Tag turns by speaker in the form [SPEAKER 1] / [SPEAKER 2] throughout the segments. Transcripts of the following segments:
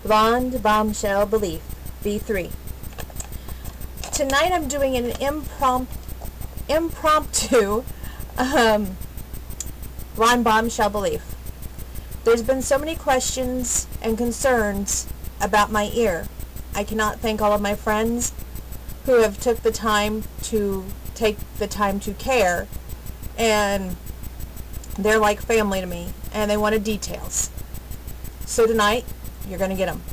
[SPEAKER 1] Blonde Bombshell Belief, B3. Tonight I'm doing an impromptu Blonde Bombshell Belief. There's been so many questions and concerns about my ear. I cannot thank all of my friends who have took the time to care, and they're like family to me, and they wanted details. So tonight, you're going to get them.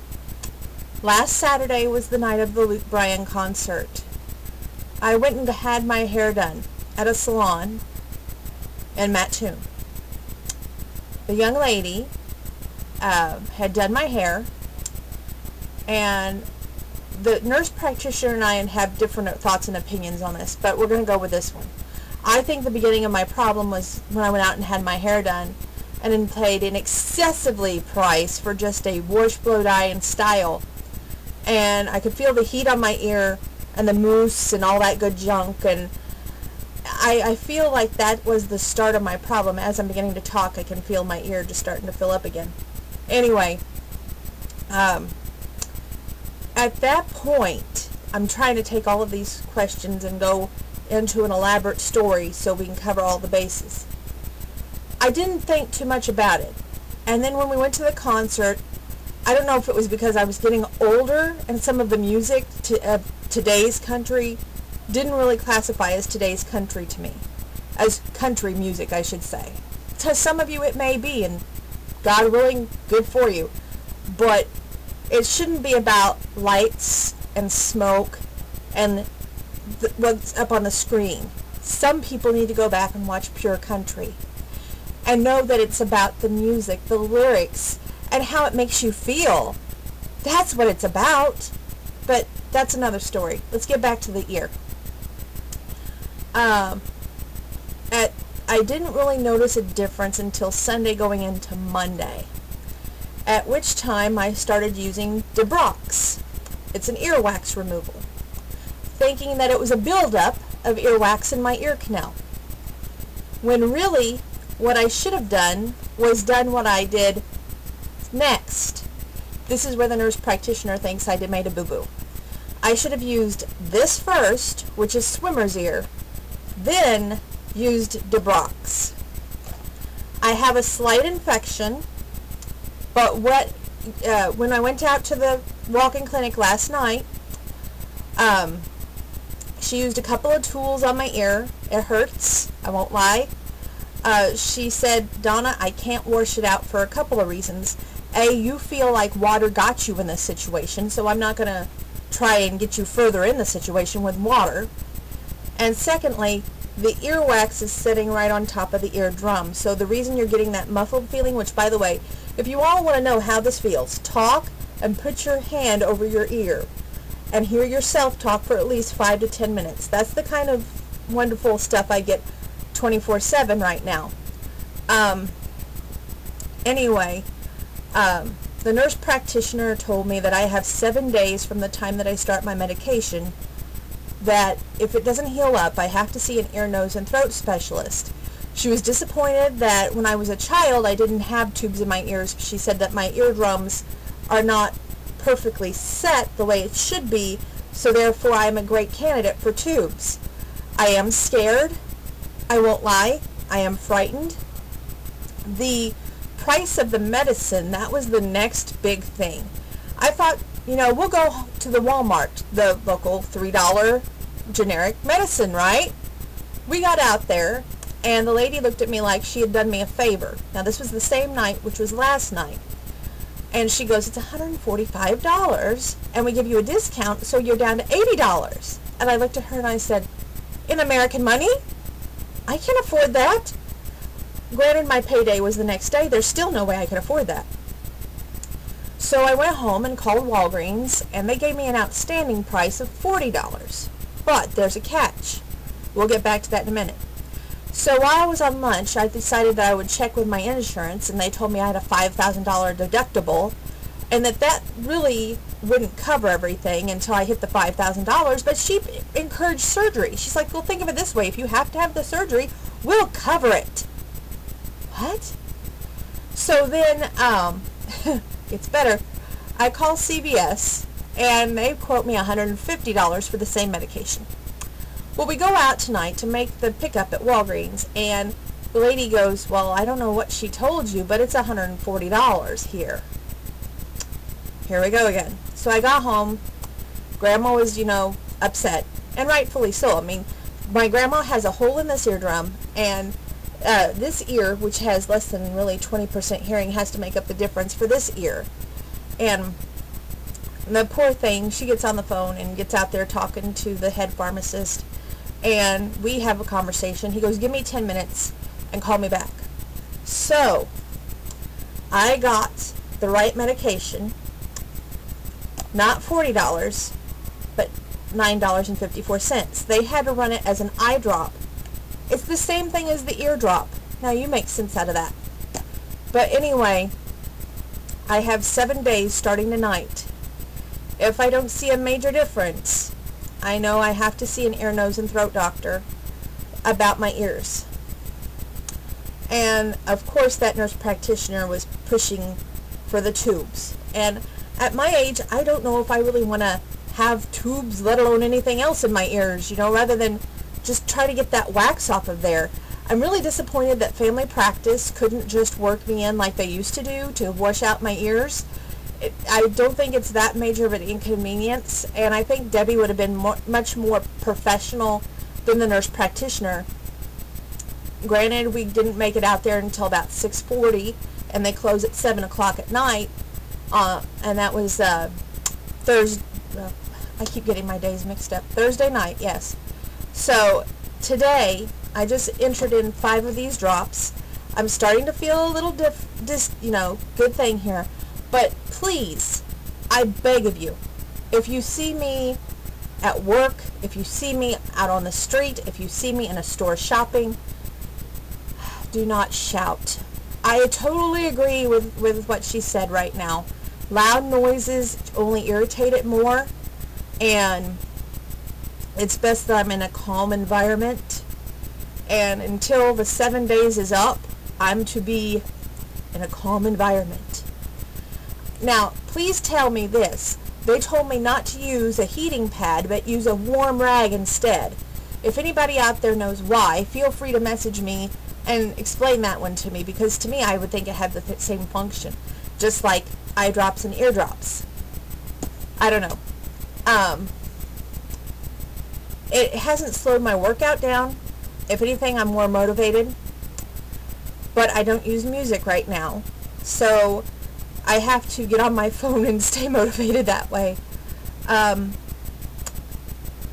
[SPEAKER 1] Last Saturday was the night of the Luke Bryan concert. I went and had my hair done at a salon in Mattoon. The young lady had done my hair, and the nurse practitioner and I have different thoughts and opinions on this, but we're going to go with this one. I think the beginning of my problem was when I went out and had my hair done and then paid an excessively price for just a wash, blow, dye, and style. And I could feel the heat on my ear and the mousse and all that good junk, and I feel like that was the start of my problem. As I'm beginning to talk, I can feel my ear just starting to fill up again. Anyway, at that point, I'm trying to take all of these questions and go into an elaborate story so we can cover all the bases. I didn't think too much about it. And then when we went to the concert, I don't know if it was because I was getting older and some of the music of today's country didn't really classify as today's country to me. As country music, I should say. To some of you it may be, and God willing, good for you. But it shouldn't be about lights and smoke and what's up on the screen. Some people need to go back and watch pure country and know that it's about the music, the lyrics, and how it makes you feel. That's what it's about. But that's another story. Let's get back to the ear. I didn't really notice a difference until Sunday going into Monday, at which time I started using Debrox. It's an earwax removal, thinking that it was a buildup of earwax in my ear canal, when really what I should have done was done what I did next. This is where the nurse practitioner thinks I made a boo-boo. I should have used this first, which is swimmer's ear, then used Debrox. I have a slight infection, but when I went out to the walk-in clinic last night, she used a couple of tools on my ear. It hurts, I won't lie. She said, Donna, I can't wash it out for a couple of reasons. A, you feel like water got you in this situation, so I'm not going to try and get you further in the situation with water. And secondly, the earwax is sitting right on top of the eardrum. So the reason you're getting that muffled feeling, which by the way, if you all want to know how this feels, talk and put your hand over your ear and hear yourself talk for at least 5 to 10 minutes. That's the kind of wonderful stuff I get 24/7 right now. Anyway, the nurse practitioner told me that I have 7 days from the time that I start my medication, that if it doesn't heal up, I have to see an ear, nose, and throat specialist. She was disappointed that when I was a child, I didn't have tubes in my ears. She said that my eardrums are not perfectly set the way it should be, so therefore I am a great candidate for tubes. I am scared. I won't lie. I am frightened. The price of the medicine, that was the next big thing. I thought, we'll go to the Walmart, the local $3 generic medicine, right? We got out there, and the lady looked at me like she had done me a favor. Now, this was the same night, which was last night. And she goes, it's $145, and we give you a discount, so you're down to $80. And I looked at her and I said, in American money? I can't afford that. Granted, my payday was the next day. There's still no way I can afford that. So I went home and called Walgreens, and they gave me an outstanding price of $40. But there's a catch. We'll get back to that in a minute. So while I was on lunch, I decided that I would check with my insurance, and they told me I had a $5,000 deductible, and that really wouldn't cover everything until I hit the $5,000, but she encouraged surgery. She's like, well, think of it this way. If you have to have the surgery, we'll cover it. What? So then, it's better. I call CVS, and they quote me $150 for the same medication. Well, we go out tonight to make the pickup at Walgreens, and the lady goes, well, I don't know what she told you, but it's $140 here. Here we go again. So I got home. Grandma was, upset, and rightfully so. I mean, my grandma has a hole in this eardrum, and this ear, which has less than really 20% hearing, has to make up the difference for this ear. And the poor thing, she gets on the phone and gets out there talking to the head pharmacist, and we have a conversation. He goes, give me 10 minutes and call me back. So I got the right medication, not $40, but $9.54. They had to run it as an eye drop. It's the same thing as the ear drop. Now you make sense out of that. But anyway, I have 7 days starting tonight. If I don't see a major difference, I know I have to see an ear, nose, and throat doctor about my ears. And of course that nurse practitioner was pushing for the tubes. And at my age, I don't know if I really want to have tubes, let alone anything else in my ears, rather than just try to get that wax off of there. I'm really disappointed that family practice couldn't just work me in like they used to do to wash out my ears. I don't think it's that major of an inconvenience, and I think Debbie would have been much more professional than the nurse practitioner. Granted, we didn't make it out there until about 6:40, and they close at 7 o'clock at night, and that was Thursday. I keep getting my days mixed up. Thursday night, yes. So today, I just entered in 5 of these drops. I'm starting to feel a little good thing here. But please, I beg of you, if you see me at work, if you see me out on the street, if you see me in a store shopping, do not shout. I totally agree with what she said right now. Loud noises only irritate it more, and it's best that I'm in a calm environment. And until the 7 days is up, I'm to be in a calm environment. Now, please tell me this. They told me not to use a heating pad, but use a warm rag instead. If anybody out there knows why, feel free to message me and explain that one to me, because to me, I would think it had the same function, just like eye drops and ear drops. I don't know. It hasn't slowed my workout down. If anything, I'm more motivated. But I don't use music right now, so I have to get on my phone and stay motivated that way.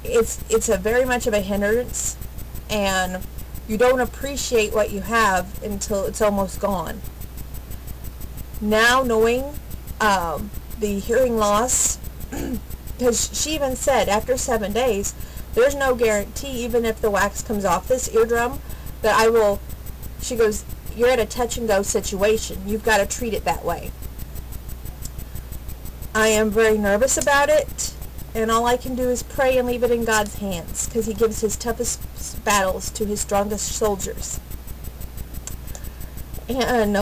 [SPEAKER 1] It's a very much of a hindrance, and you don't appreciate what you have until it's almost gone. Now knowing the hearing loss, because she even said after 7 days, there's no guarantee, even if the wax comes off this eardrum, that I will, she goes, you're at a touch and go situation. You've got to treat it that way. I am very nervous about it, and all I can do is pray and leave it in God's hands, because He gives His toughest battles to His strongest soldiers. And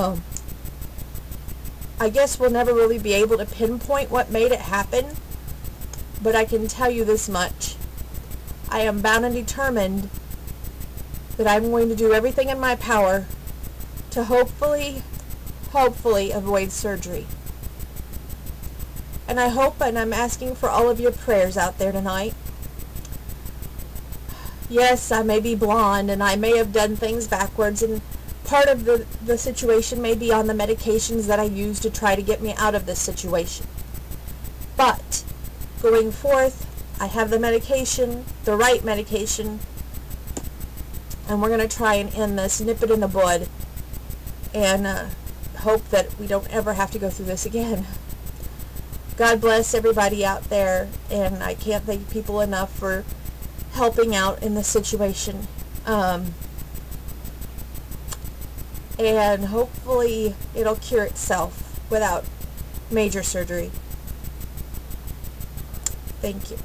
[SPEAKER 1] I guess we'll never really be able to pinpoint what made it happen, but I can tell you this much. I am bound and determined that I'm going to do everything in my power to hopefully avoid surgery. And I hope, and I'm asking for all of your prayers out there tonight. Yes, I may be blonde, and I may have done things backwards, and part of the situation may be on the medications that I use to try to get me out of this situation. But going forth, I have the medication, the right medication, and we're going to try and end this, nip it in the bud, and hope that we don't ever have to go through this again. God bless everybody out there, and I can't thank people enough for helping out in this situation. And hopefully it'll cure itself without major surgery. Thank you.